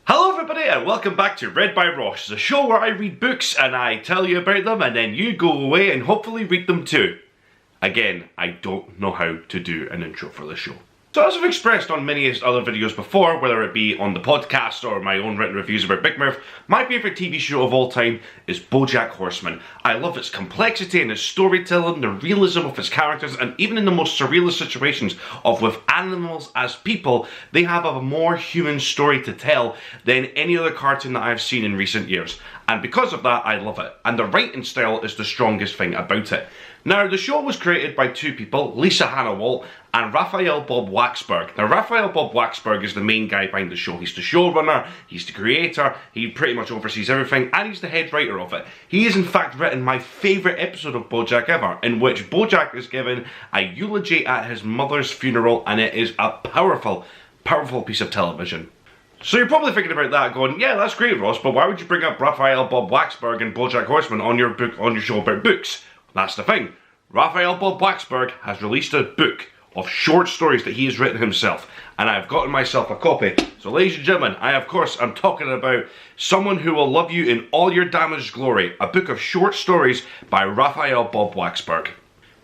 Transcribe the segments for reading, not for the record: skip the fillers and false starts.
Hello everybody and welcome back to Read by Ross, the show where I read books and I tell you about them and then you go away and hopefully read them too. Again, I don't know how to do an intro for this show. So as I've expressed on many other videos before, whether it be on the podcast or my own written reviews about Big Mouth, my favourite TV show of all time is Bojack Horseman. I love its complexity and its storytelling, the realism of its characters, and even in the most surrealist situations of with animals as people, they have a more human story to tell than any other cartoon that I've seen in recent years. And because of that, I love it. And the writing style is the strongest thing about it. Now, the show was created by two people, Lisa Hannah-Walt and Raphael Bob Waxberg. Now, Raphael Bob Waxberg is the main guy behind the show. He's the showrunner, he's the creator, he pretty much oversees everything, and he's the head writer of it. He has in fact written my favourite episode of Bojack ever, in which Bojack is given a eulogy at his mother's funeral, and it is a powerful, powerful piece of television. So you're probably thinking about that going, yeah, that's great, Ross, but why would you bring up Raphael Bob Waxberg and Bojack Horseman on your show about books? That's the thing. Raphael Bob Waxberg has released a book of short stories that he has written himself, and I've gotten myself a copy. So ladies and gentlemen, of course I'm talking about Someone Who Will Love You in All Your Damaged Glory, a book of short stories by Raphael Bob Waxberg.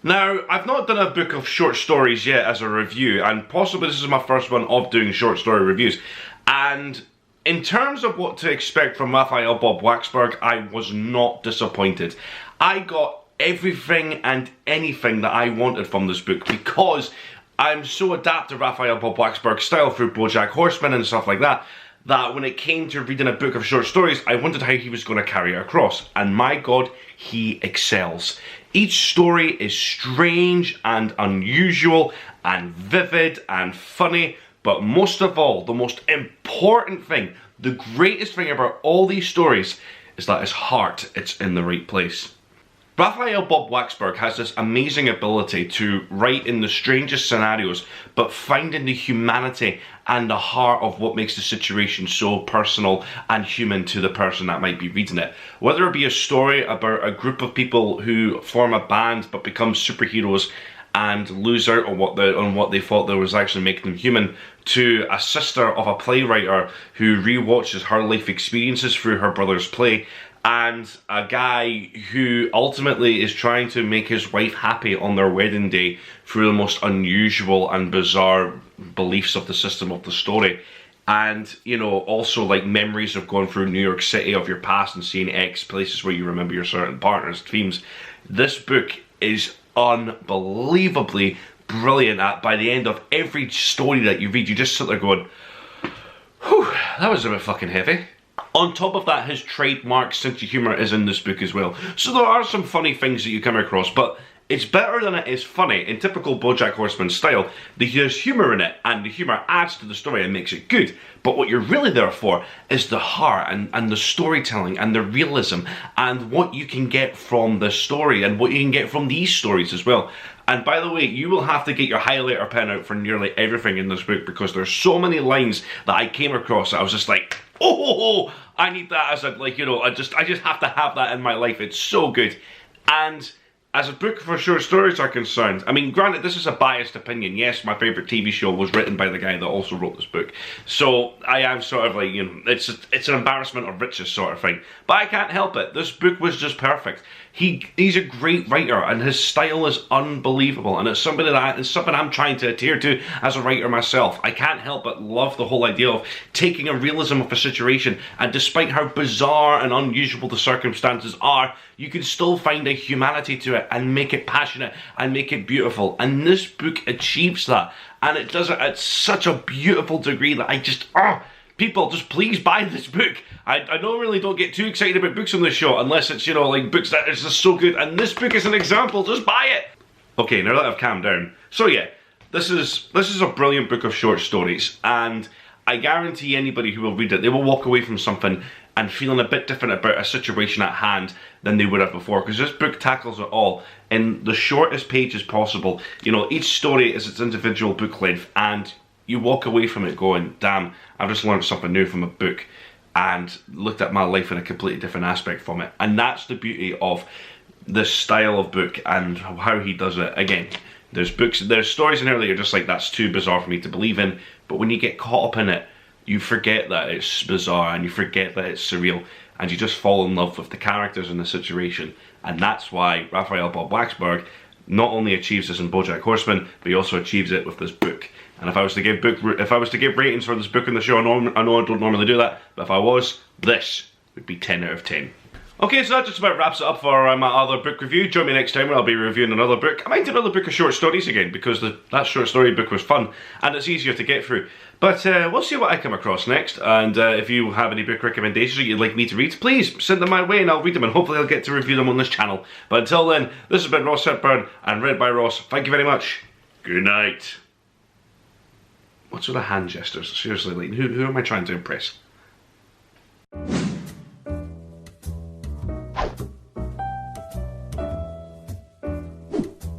Now, I've not done a book of short stories yet as a review, and possibly this is my first one of doing short story reviews. And in terms of what to expect from Raphael Bob Waxberg, I was not disappointed. I got everything and anything that I wanted from this book because I'm so adapted to Raphael Bob Waxberg's style through Bojack Horseman and stuff like that, that when it came to reading a book of short stories, I wondered how he was going to carry it across. And my God, he excels. Each story is strange and unusual and vivid and funny, but most of all, the most important thing, the greatest thing about all these stories is that his heart, it's in the right place. Raphael Bob Waxberg has this amazing ability to write in the strangest scenarios, but finding the humanity and the heart of what makes the situation so personal and human to the person that might be reading it. Whether it be a story about a group of people who form a band but become superheroes and lose out on what they thought that was actually making them human, to a sister of a playwright who rewatches her life experiences through her brother's play, and a guy who ultimately is trying to make his wife happy on their wedding day through the most unusual and bizarre beliefs of the system of the story. And, you know, also like memories of going through New York City of your past and seeing X places where you remember your certain partners' themes. This book is unbelievably brilliant at, by the end of every story that you read, you just sit there going, whew, that was a bit fucking heavy. On top of that, his trademark sense of humour is in this book as well. So there are some funny things that you come across, but it's better than it is funny. In typical Bojack Horseman style, there's humour in it, and the humour adds to the story and makes it good. But what you're really there for is the heart and the storytelling and the realism and what you can get from the story and what you can get from these stories as well. And by the way, you will have to get your highlighter pen out for nearly everything in this book because there's so many lines that I came across that I was just like, oh, I need that as a, like, you know, I just have to have that in my life. It's so good. And as a book for short stories are concerned, I mean, granted, this is a biased opinion. Yes, my favourite TV show was written by the guy that also wrote this book. So I am sort of like, you know, it's an embarrassment of riches sort of thing. But I can't help it. This book was just perfect. He's a great writer and his style is unbelievable, and it's something I'm trying to adhere to as a writer myself. I can't help but love the whole idea of taking a realism of a situation, and despite how bizarre and unusual the circumstances are, you can still find a humanity to it and make it passionate and make it beautiful. And this book achieves that, and it does it at such a beautiful degree that I just, people, just please buy this book. I normally don't get too excited about books on this show unless it's, you know, like books that is just so good, and this book is an example. Just buy it. Okay, now that I've calmed down. So yeah, this is a brilliant book of short stories, and I guarantee anybody who will read it, they will walk away from something and feeling a bit different about a situation at hand than they would have before, because this book tackles it all in the shortest pages possible. You know, each story is its individual book length, and you walk away from it going, damn, I've just learned something new from a book and looked at my life in a completely different aspect from it. And that's the beauty of this style of book and how he does it. Again, there's stories in here that you're just like, that's too bizarre for me to believe in, but when you get caught up in it, you forget that it's bizarre and you forget that it's surreal, and you just fall in love with the characters and the situation. And that's why Raphael Bob Waxberg not only achieves this in BoJack Horseman, but he also achieves it with this book. And if I was to give ratings for this book in the show, I know I don't normally do that, but if I was, this would be 10 out of 10. Okay, so that just about wraps it up for my other book review. Join me next time when I'll be reviewing another book. I might do another book of short stories again, because that short story book was fun, and it's easier to get through. But we'll see what I come across next, and if you have any book recommendations that you'd like me to read, please send them my way and I'll read them, and hopefully I'll get to review them on this channel. But until then, this has been Ross Hepburn and Read by Ross. Thank you very much. Good night. What's with the hand gestures? Seriously, like, who am I trying to impress?